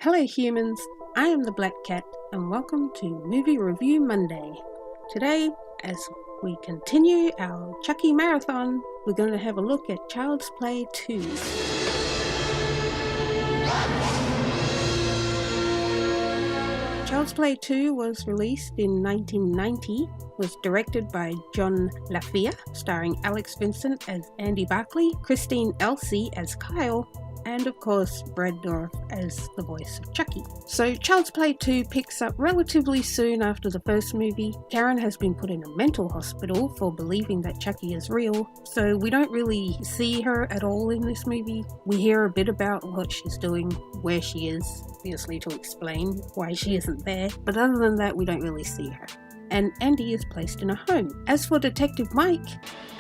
Hello humans, I am the Black Cat and welcome to Movie Review Monday. Today, as we continue our Chucky marathon, we're going to have a look at Child's Play 2. Child's Play 2 was released in 1990, was directed by John Lefavor, starring Alex Vincent as Andy Barkley, Christine Elsey as Kyle, and of course Brad Dourif as the voice of Chucky. So Child's Play 2 picks up relatively soon after the first movie. Karen has been put in a mental hospital for believing that Chucky is real, so we don't really see her at all in this movie. We hear a bit about what she's doing, where she is, obviously to explain why she isn't there, but other than that we don't really see her. And Andy is placed in a home. As for Detective Mike,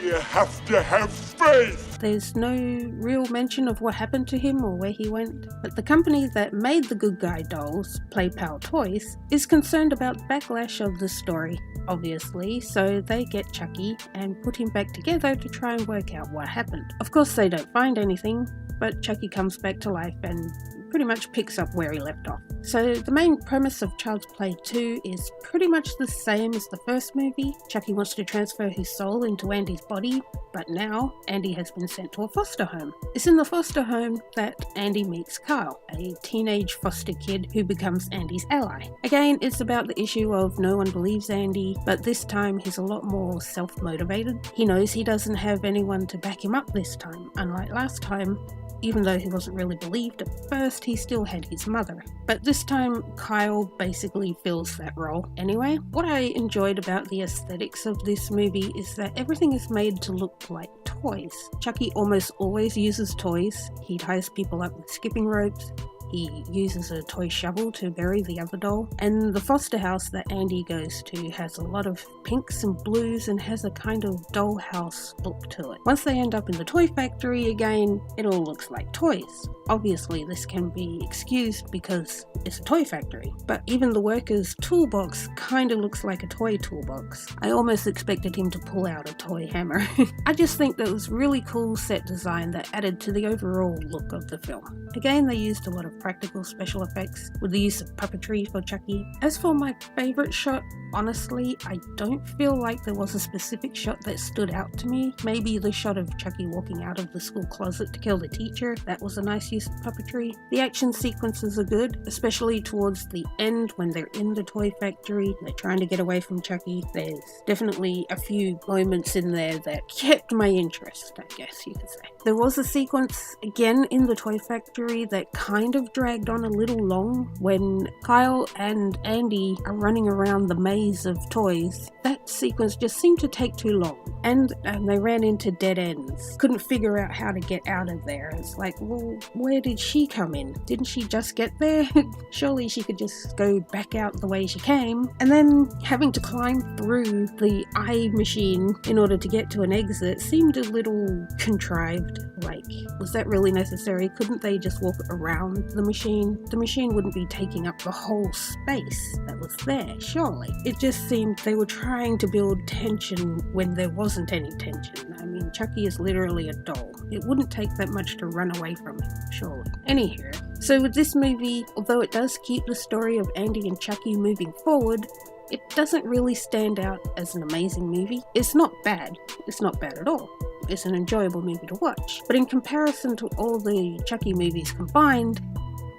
you have to have faith! There's no real mention of what happened to him or where he went, but the company that made the Good Guy dolls, Play Pal Toys, is concerned about backlash of the story, obviously, so they get Chucky and put him back together to try and work out what happened. Of course they don't find anything, but Chucky comes back to life and pretty much picks up where he left off. So the main premise of Child's Play 2 is pretty much the same as the first movie. Chucky wants to transfer his soul into Andy's body, but now Andy has been sent to a foster home. It's in the foster home that Andy meets Kyle, a teenage foster kid who becomes Andy's ally. Again, it's about the issue of no one believes Andy, but this time he's a lot more self-motivated. He knows he doesn't have anyone to back him up this time, unlike last time. Even though he wasn't really believed at first, he still had his mother. But this time, Kyle basically fills that role. Anyway, what I enjoyed about the aesthetics of this movie is that everything is made to look like toys. Chucky almost always uses toys. He ties people up with skipping ropes. He uses a toy shovel to bury the other doll. And the foster house that Andy goes to has a lot of pinks and blues and has a kind of dollhouse look to it. Once they end up in the toy factory again, it all looks like toys. Obviously this can be excused because it's a toy factory, but even the worker's toolbox kind of looks like a toy toolbox. I almost expected him to pull out a toy hammer. I just think that was really cool set design that added to the overall look of the film. Again, they used a lot of practical special effects with the use of puppetry for Chucky. As for my favourite shot, honestly, I don't feel like there was a specific shot that stood out to me. Maybe the shot of Chucky walking out of the school closet to kill the teacher, that was a nice use of puppetry. The action sequences are good, especially towards the end when they're in the toy factory, they're trying to get away from Chucky. There's definitely a few moments in there that kept my interest, I guess you could say. There was a sequence, again in the toy factory, that kind of dragged on a little long when Kyle and Andy are running around the maze of toys. That sequence just seemed to take too long, and they ran into dead ends. Couldn't figure out how to get out of there. It's like, well, where did she come in? Didn't she just get there? Surely she could just go back out the way she came. And then having to climb through the eye machine in order to get to an exit seemed a little contrived. Like, was that really necessary? Couldn't they just walk around the machine? The machine wouldn't be taking up the whole space that was there, surely. It just seemed they were trying to build tension when there wasn't any tension. I mean, Chucky is literally a doll. It wouldn't take that much to run away from him, surely. Anywho, so with this movie, although it does keep the story of Andy and Chucky moving forward, it doesn't really stand out as an amazing movie. It's not bad. It's not bad at all. It's an enjoyable movie to watch. But in comparison to all the Chucky movies combined,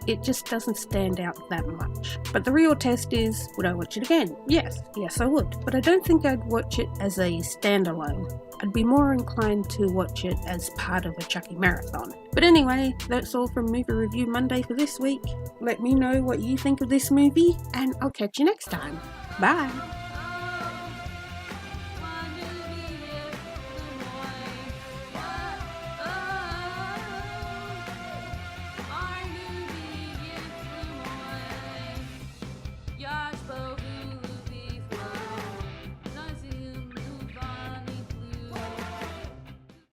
it just doesn't stand out that much. But the real test is, would I watch it again? Yes I would. But I don't think I'd watch it as a standalone. I'd be more inclined to watch it as part of a Chucky marathon. But anyway, that's all from Movie Review Monday for this week. Let me know what you think of this movie, and I'll catch you next time. Bye!